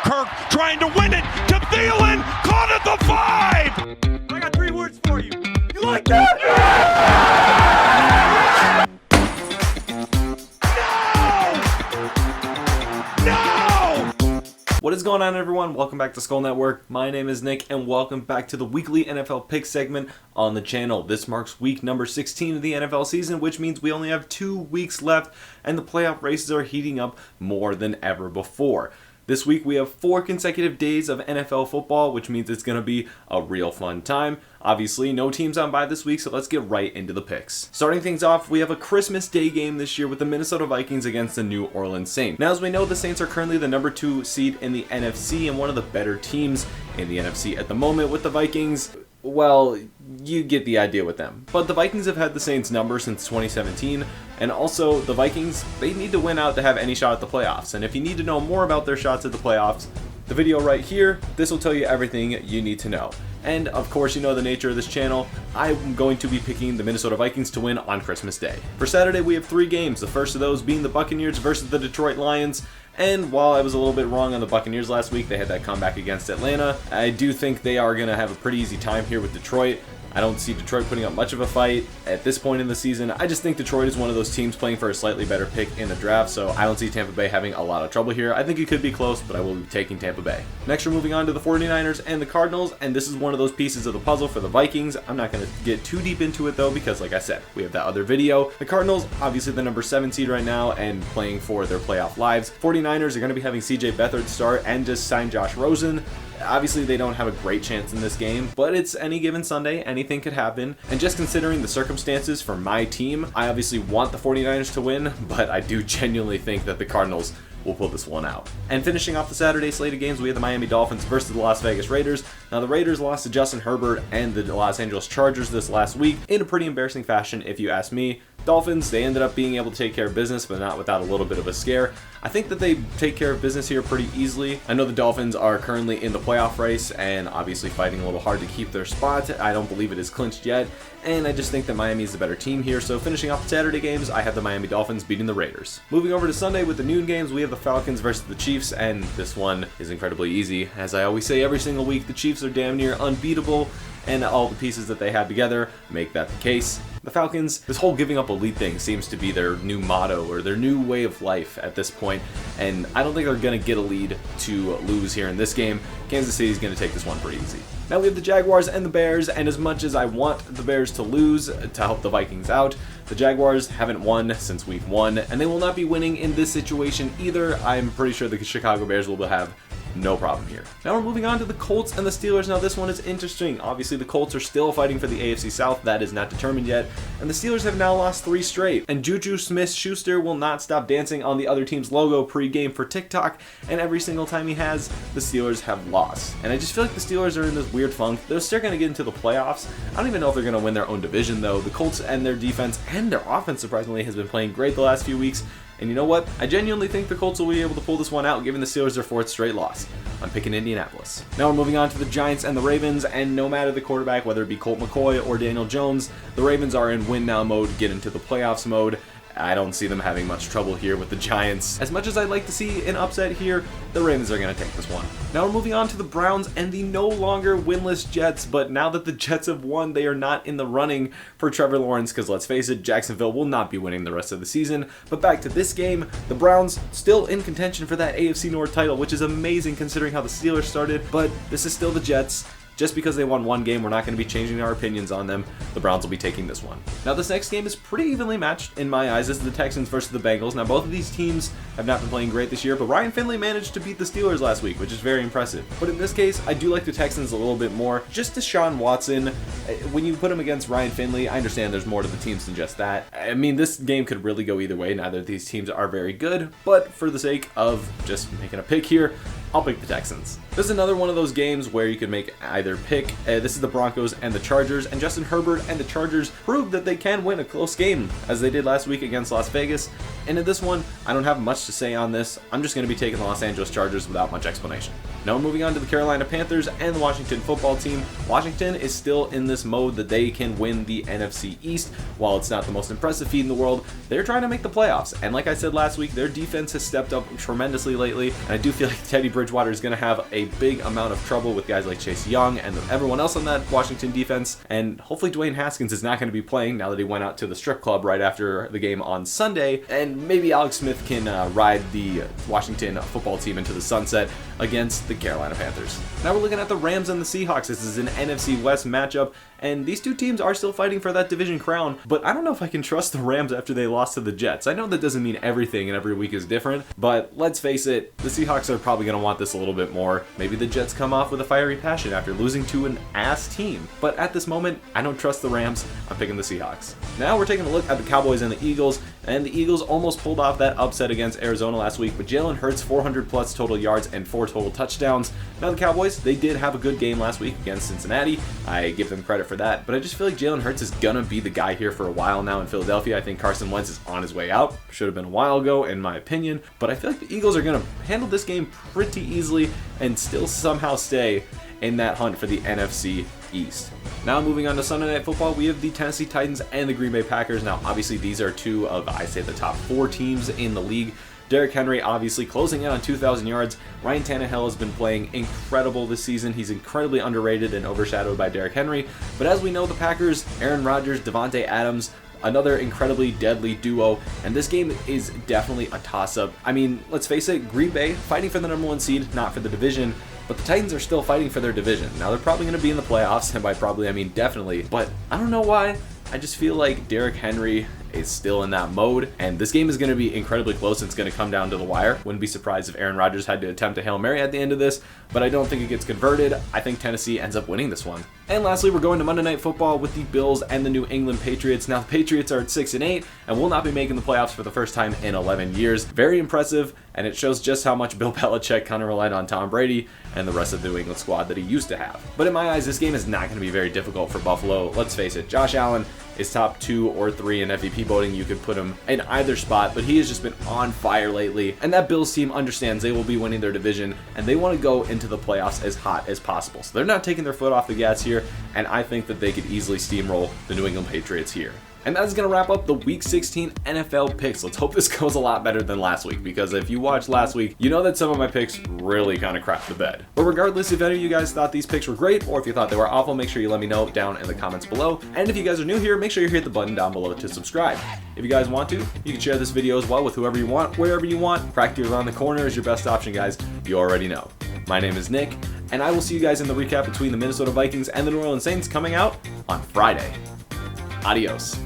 Kirk trying to win it to Thielen, caught at the 5. I got 3 words for you. You like that? No! What is going on, everyone? Welcome back to Skull Network. My name is Nick, and welcome back to the weekly NFL pick segment on the channel. This marks week number 16 of the NFL season, which means we only have 2 weeks left, and the playoff races are heating up more than ever before. This week we have 4 consecutive days of NFL football, which means it's going to be a real fun time. Obviously, no teams on bye this week, so let's get right into the picks. Starting things off, we have a Christmas Day game this year with the Minnesota Vikings against the New Orleans Saints. Now, as we know, the Saints are currently the number 2 seed in the NFC and one of the better teams in the NFC at the moment, with the Vikings, well, you get the idea with them. But the Vikings have had the Saints number since 2017, and also the Vikings, they need to win out to have any shot at the playoffs. And if you need to know more about their shots at the playoffs, the video right here, this will tell you everything you need to know. And of course, you know the nature of this channel, I'm going to be picking the Minnesota Vikings to win on Christmas Day. For Saturday, we have 3 games, the first of those being the Buccaneers versus the Detroit Lions. And while I was a little bit wrong on the Buccaneers last week, they had that comeback against Atlanta, I do think they are going to have a pretty easy time here with Detroit. I don't see Detroit putting up much of a fight at this point in the season. I just think Detroit is one of those teams playing for a slightly better pick in the draft, so I don't see Tampa Bay having a lot of trouble here. I think it could be close, but I will be taking Tampa Bay. Next, we're moving on to the 49ers and the Cardinals, and this is one of those pieces of the puzzle for the Vikings. I'm not going to get too deep into it, though, because like I said, we have that other video. The Cardinals, obviously the number 7 seed right now and playing for their playoff lives. 49ers are going to be having CJ Beathard start and just sign Josh Rosen. Obviously, they don't have a great chance in this game, but it's any given Sunday, anything could happen. And just considering the circumstances for my team, I obviously want the 49ers to win, but I do genuinely think that the Cardinals will pull this one out. And finishing off the Saturday slate of games, we have the Miami Dolphins versus the Las Vegas Raiders. Now, the Raiders lost to Justin Herbert and the Los Angeles Chargers this last week in a pretty embarrassing fashion, if you ask me. Dolphins, they ended up being able to take care of business, but not without a little bit of a scare. I think that they take care of business here pretty easily. I know the Dolphins are currently in the playoff race and obviously fighting a little hard to keep their spot. I don't believe it is clinched yet, and I just think that Miami is the better team here. So finishing off the Saturday games, I have the Miami Dolphins beating the Raiders. Moving over to Sunday with the noon games, we have the Falcons versus the Chiefs, and this one is incredibly easy. As I always say every single week, the Chiefs are damn near unbeatable, and all the pieces that they have together make that the case. The Falcons, this whole giving up a lead thing seems to be their new motto or their new way of life at this point, and I don't think they're going to get a lead to lose here in this game. Kansas City is going to take this one pretty easy. Now we have the Jaguars and the Bears, and as much as I want the Bears to lose to help the Vikings out, the Jaguars haven't won since week 1, and they will not be winning in this situation either. I'm pretty sure the Chicago Bears will have no problem here. Now we're moving on to the Colts and the Steelers. Now this one is interesting. Obviously the Colts are still fighting for the AFC South. That is not determined yet. And the Steelers have now lost 3 straight. And Juju Smith-Schuster will not stop dancing on the other team's logo pre-game for TikTok. And every single time he has, the Steelers have lost. And I just feel like the Steelers are in this weird funk. They're still going to get into the playoffs. I don't even know if they're going to win their own division though. The Colts and their defense and their offense surprisingly has been playing great the last few weeks. And you know what? I genuinely think the Colts will be able to pull this one out, giving the Steelers their 4th straight loss. I'm picking Indianapolis. Now we're moving on to the Giants and the Ravens, and no matter the quarterback, whether it be Colt McCoy or Daniel Jones, the Ravens are in win now mode, get into the playoffs mode. I don't see them having much trouble here with the Giants. As much as I'd like to see an upset here, the Ravens are going to take this one. Now we're moving on to the Browns and the no longer winless Jets, but now that the Jets have won, they are not in the running for Trevor Lawrence, because let's face it, Jacksonville will not be winning the rest of the season. But back to this game, the Browns still in contention for that AFC North title, which is amazing considering how the Steelers started, but this is still the Jets. Just because they won one game, we're not going to be changing our opinions on them. The Browns will be taking this one. Now, this next game is pretty evenly matched in my eyes. This is the Texans versus the Bengals. Now, both of these teams have not been playing great this year, but Ryan Finley managed to beat the Steelers last week, which is very impressive. But in this case, I do like the Texans a little bit more. Just Deshaun Watson, when you put him against Ryan Finley, I understand there's more to the teams than just that. I mean, this game could really go either way. Neither of these teams are very good, but for the sake of just making a pick here, I'll pick the Texans. This is another one of those games where you could make either pick. This is the Broncos and the Chargers, and Justin Herbert and the Chargers proved that they can win a close game, as they did last week against Las Vegas. And in this one, I don't have much to say on this. I'm just going to be taking the Los Angeles Chargers without much explanation. Now moving on to the Carolina Panthers and the Washington football team. Washington is still in this mode that they can win the NFC East. While it's not the most impressive feat in the world, they're trying to make the playoffs. And like I said last week, their defense has stepped up tremendously lately. And I do feel like Teddy Bridgewater is going to have a big amount of trouble with guys like Chase Young and everyone else on that Washington defense. And hopefully Dwayne Haskins is not going to be playing now that he went out to the strip club right after the game on Sunday. And maybe Alex Smith can ride the Washington football team into the sunset against the Carolina Panthers. Now we're looking at the Rams and the Seahawks. This is an NFC West matchup, and these two teams are still fighting for that division crown, but I don't know if I can trust the Rams after they lost to the Jets. I know that doesn't mean everything and every week is different, but let's face it, the Seahawks are probably going to want this a little bit more. Maybe the Jets come off with a fiery passion after losing to an ass team, but at this moment, I don't trust the Rams. I'm picking the Seahawks. Now we're taking a look at the Cowboys and the Eagles, and the Eagles almost pulled off that upset against Arizona last week, but Jalen Hurts 400 plus total yards and 4 total touchdowns. Now the Cowboys, they did have a good game last week against Cincinnati. I give them credit for that, but I just feel like Jalen Hurts is gonna be the guy here for a while now in Philadelphia. I think Carson Wentz is on his way out. Should have been a while ago in my opinion, but I feel like the Eagles are gonna handle this game pretty easily and still somehow stay in that hunt for the NFC East. Now moving on to Sunday Night Football, we have the Tennessee Titans and the Green Bay Packers. Now obviously these are two of, I say, the top 4 teams in the league. Derrick Henry obviously closing in on 2,000 yards. Ryan Tannehill has been playing incredible this season. He's incredibly underrated and overshadowed by Derrick Henry. But as we know, the Packers, Aaron Rodgers, Devontae Adams, another incredibly deadly duo, and this game is definitely a toss-up. I mean, let's face it, Green Bay fighting for the number 1 seed, not for the division, but the Titans are still fighting for their division. Now they're probably going to be in the playoffs, and by probably I mean definitely, but I don't know why. I just feel like Derrick Henry is still in that mode, and this game is going to be incredibly close. It's going to come down to the wire. Wouldn't be surprised if Aaron Rodgers had to attempt a Hail Mary at the end of this, but I don't think it gets converted. I think Tennessee ends up winning this one. And lastly, we're going to Monday Night Football with the Bills and the New England Patriots. Now the Patriots are at 6-8 and will not be making the playoffs for the first time in 11 years. Very impressive, and it shows just how much Bill Belichick kind of relied on Tom Brady and the rest of the New England squad that he used to have. But in my eyes, this game is not going to be very difficult for Buffalo. Let's face it, Josh Allen is top 2 or 3 in MVP voting. You could put him in either spot, but he has just been on fire lately. And that Bills team understands they will be winning their division, and they want to go into the playoffs as hot as possible. So they're not taking their foot off the gas here, and I think that they could easily steamroll the New England Patriots here. And that's going to wrap up the Week 16 NFL picks. Let's hope this goes a lot better than last week, because if you watched last week, you know that some of my picks really kind of crapped the bed. But regardless, if any of you guys thought these picks were great, or if you thought they were awful, make sure you let me know down in the comments below. And if you guys are new here, make sure you hit the button down below to subscribe. If you guys want to, you can share this video as well with whoever you want, wherever you want. Practically around the corner is your best option, guys. You already know. My name is Nick, and I will see you guys in the recap between the Minnesota Vikings and the New Orleans Saints coming out on Friday. Adios.